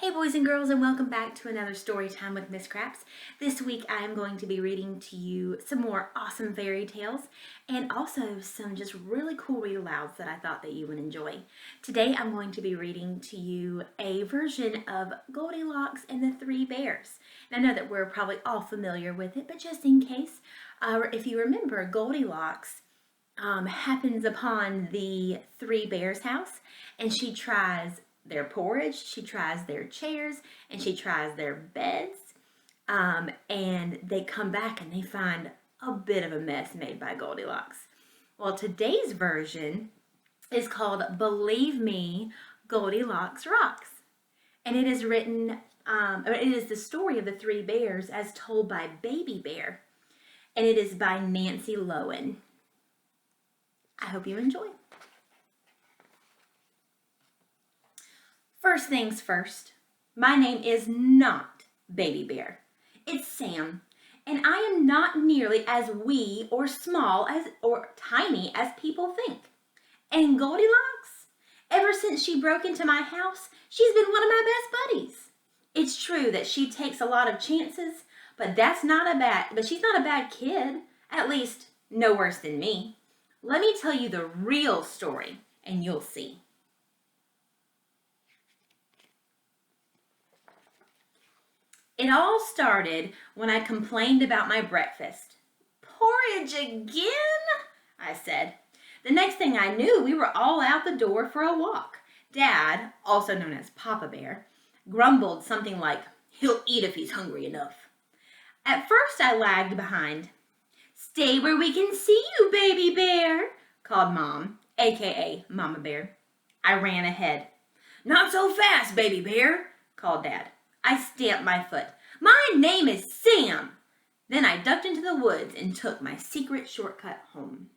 Hey boys and girls, and welcome back to another story time with Miss Craps. This week I am going to be reading to you some more awesome fairy tales and also some just really cool read alouds that I thought that you would enjoy. Today I'm going to be reading to you a version of Goldilocks and the Three Bears. And I know that we're probably all familiar with it, but just in case, if you remember, Goldilocks happens upon the Three Bears' house, and she tries their porridge, she tries their chairs, and she tries their beds. And they come back and they find a bit of a mess made by Goldilocks. Well, today's version is called Believe Me, Goldilocks Rocks. And it is written, it is the story of the Three Bears as told by Baby Bear. And it is by Nancy Loewen. I hope you enjoy. First things first, my name is not Baby Bear. It's Sam, and I am not nearly as wee or small as or tiny as people think. And Goldilocks, ever since she broke into my house, she's been one of my best buddies. It's true that she takes a lot of chances, but she's not a bad kid, at least no worse than me. Let me tell you the real story, and you'll see. It all started when I complained about my breakfast. Porridge again? I said. The next thing I knew, we were all out the door for a walk. Dad, also known as Papa Bear, grumbled something like, "He'll eat if he's hungry enough." At first I lagged behind. "Stay where we can see you, Baby Bear," called Mom, aka Mama Bear. I ran ahead. "Not so fast, Baby Bear," called Dad. I stamped my foot. "My name is Sam." Then I ducked into the woods and took my secret shortcut home.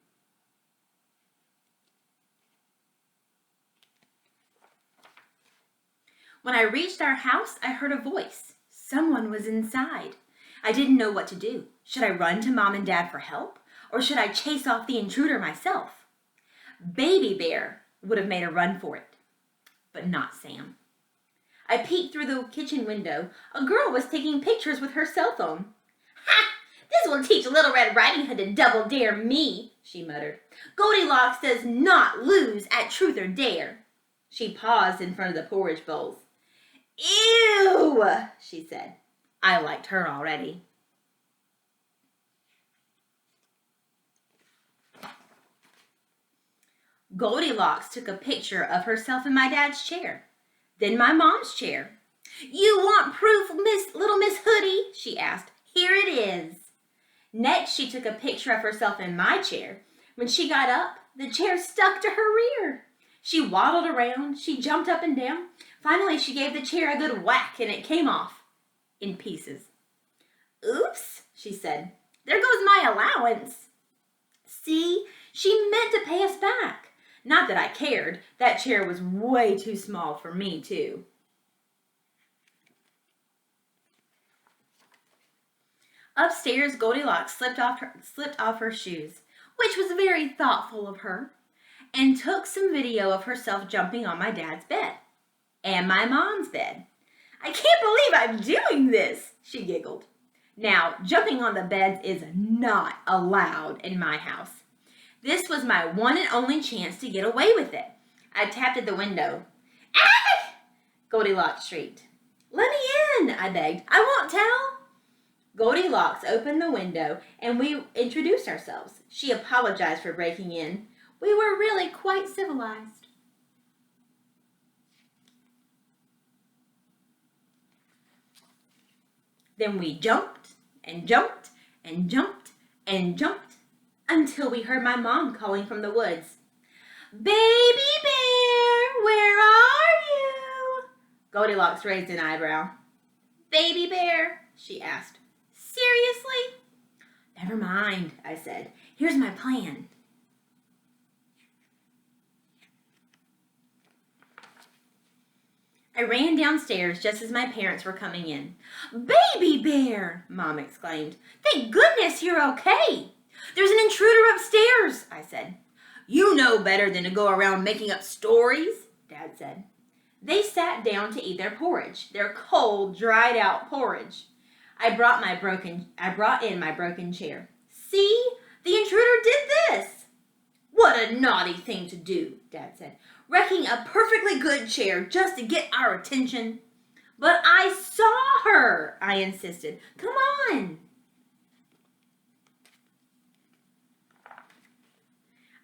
When I reached our house, I heard a voice. Someone was inside. I didn't know what to do. Should I run to Mom and Dad for help? Or should I chase off the intruder myself? Baby Bear would have made a run for it, but not Sam. I peeked through the kitchen window. A girl was taking pictures with her cell phone. "Ha! This will teach Little Red Riding Hood to double dare me," she muttered. "Goldilocks does not lose at truth or dare." She paused in front of the porridge bowls. "Ew," she said. I liked her already. Goldilocks took a picture of herself in my dad's chair. Then my mom's chair. "You want proof, little Miss Hoodie?" she asked. "Here it is." Next, she took a picture of herself in my chair. When she got up, the chair stuck to her rear. She waddled around. She jumped up and down. Finally, she gave the chair a good whack, and it came off in pieces. "Oops," she said. "There goes my allowance." See, she meant to pay us back. Not that I cared. That chair was way too small for me, too. Upstairs, Goldilocks slipped off her shoes, which was very thoughtful of her, and took some video of herself jumping on my dad's bed and my mom's bed. "I can't believe I'm doing this," she giggled. Now, jumping on the beds is not allowed in my house. This was my one and only chance to get away with it. I tapped at the window. "Ah!" Goldilocks shrieked. "Let me in," I begged. "I won't tell." Goldilocks opened the window and we introduced ourselves. She apologized for breaking in. We were really quite civilized. Then we jumped and jumped and jumped and jumped until we heard my mom calling from the woods. "Baby Bear, where are you?" Goldilocks raised an eyebrow. "Baby Bear?" she asked. "Seriously?" "Never mind," I said. "Here's my plan." I ran downstairs just as my parents were coming in. "Baby Bear!" Mom exclaimed. "Thank goodness you're okay." "There's an intruder upstairs," I said. "You know better than to go around making up stories," Dad said. They sat down to eat their porridge, their cold, dried out porridge. I brought in my broken chair. See, the intruder did this. What a naughty thing to do, Dad said, wrecking a perfectly good chair just to get our attention. But I saw her, I insisted. Come on.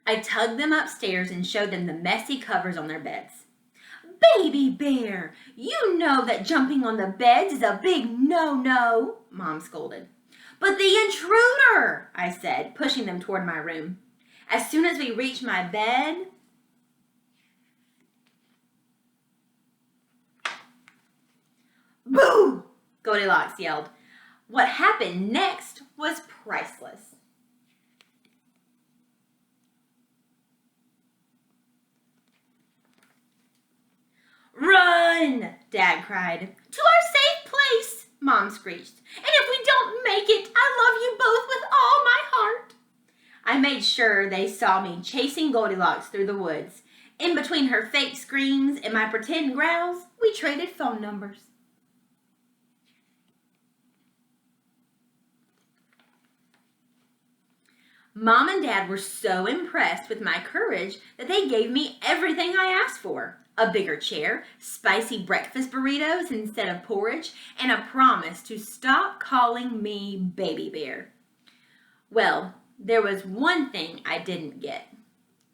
I tugged them upstairs and showed them the messy covers on their beds. Baby Bear, you know that jumping on the beds is a big no-no, Mom scolded. But the intruder, I said, pushing them toward my room. As soon as we reached my bed, boo! Goldilocks yelled. What happened next was priceless. Run! Dad cried. To our safe place, Mom screeched. And if we don't make it, I love you both with all my heart. I made sure they saw me chasing Goldilocks through the woods. In between her fake screams and my pretend growls, we traded phone numbers. Mom and Dad were so impressed with my courage that they gave me everything I asked for. A bigger chair, spicy breakfast burritos instead of porridge, and a promise to stop calling me Baby Bear. Well, there was one thing I didn't get.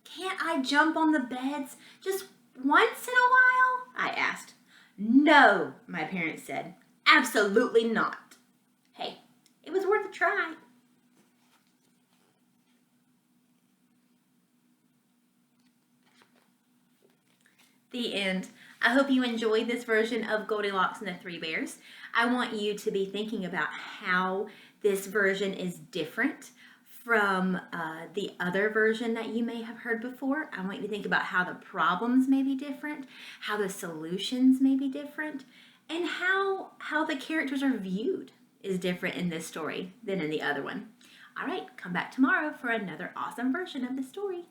Can't I jump on the beds just once in a while? I asked. No, my parents said. Absolutely not. Hey, it was worth a try. The end. I hope you enjoyed this version of Goldilocks and the Three Bears. I want you to be thinking about how this version is different from the other version that you may have heard before. I want you to think about how the problems may be different, how the solutions may be different, and how the characters are viewed is different in this story than in the other one. All right, come back tomorrow for another awesome version of the story.